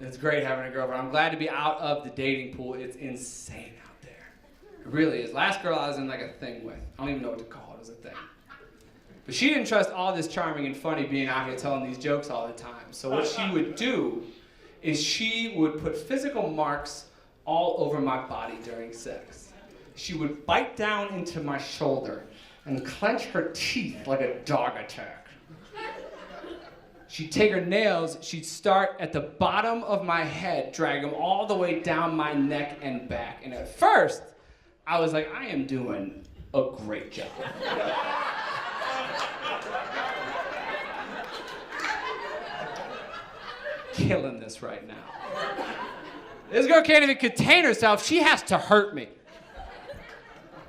It's great having a girlfriend. I'm glad to be out of the dating pool. It's insane out there. It really is. Last girl I was in like a thing with. I don't even know what to call it. It was a thing. But she didn't trust all this charming and funny being out here telling these jokes all the time. So what she would do is she would put physical marks all over my body during sex. She would bite down into my shoulder and clench her teeth like a dog attack. She'd take her nails, she'd start at the bottom of my head, drag them all the way down my neck and back. And at first, I was like, I am doing a great job. Killing this right now. This girl can't even contain herself. She has to hurt me.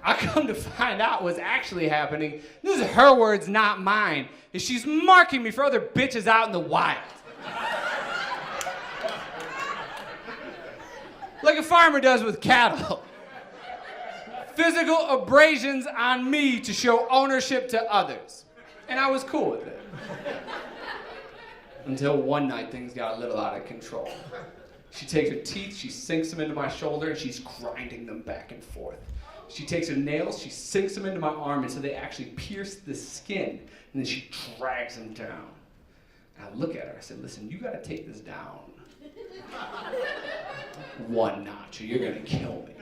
I come to find out what's actually happening. This is her words, not mine. Is she's marking me for other bitches out in the wild. Like a farmer does with cattle. Physical abrasions on me to show ownership to others. And I was cool with it. Until one night things got a little out of control. She takes her teeth, she sinks them into my shoulder, and she's grinding them back and forth. She takes her nails, she sinks them into my arm until they actually pierce the skin, and then she drags them down. And I look at her, I said, listen, you gotta take this down one notch or you're gonna kill me.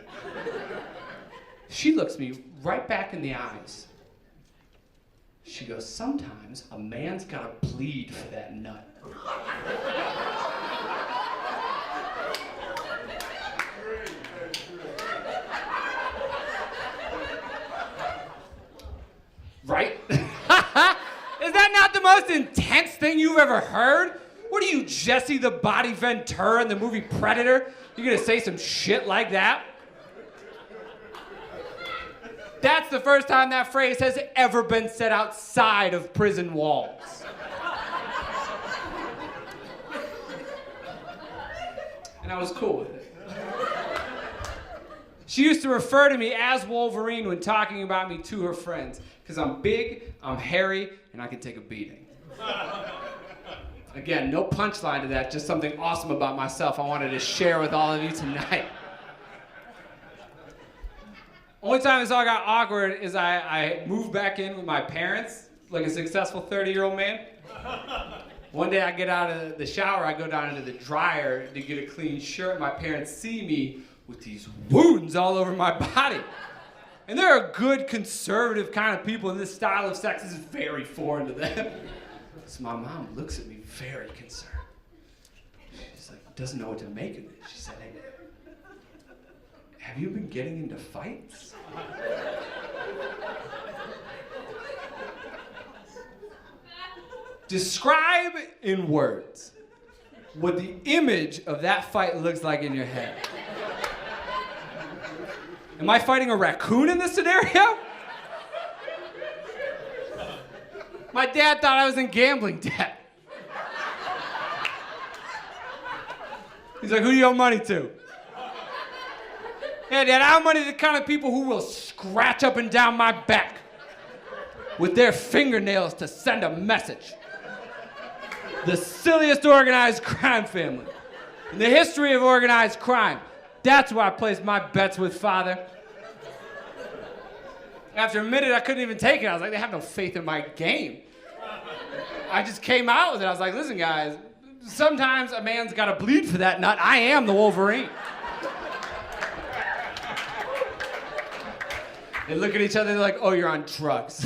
She looks me right back in the eyes. She goes, sometimes a man's gotta bleed for that nut. Right? Is that not the most intense thing you've ever heard? What are you, Jesse the Body Ventura in the movie Predator? You're gonna say some shit like that? That's the first time that phrase has ever been said outside of prison walls. And I was cool with it. She used to refer to me as Wolverine when talking about me to her friends, because I'm big, I'm hairy, and I can take a beating. Again, no punchline to that, just something awesome about myself I wanted to share with all of you tonight. Only time this all got awkward is I moved back in with my parents, like a successful 30-year-old man. One day I get out of the shower, I go down into the dryer to get a clean shirt. My parents see me with these wounds all over my body. And they're a good, conservative kind of people, and this style of sex is very foreign to them. So my mom looks at me very concerned. She's like, doesn't know what to make of this. She said, hey, have you been getting into fights? Describe in words what the image of that fight looks like in your head. Am I fighting a raccoon in this scenario? My dad thought I was in gambling debt. He's like, who do you owe money to? Yeah, Dad, I owe money to the kind of people who will scratch up and down my back with their fingernails to send a message. The silliest organized crime family in the history of organized crime. That's where I placed my bets with Father. After a minute, I couldn't even take it. I was like, they have no faith in my game. I just came out with it. I was like, listen, guys, sometimes a man's got to bleed for that nut. I am the Wolverine. They look at each other, they're like, oh, you're on drugs.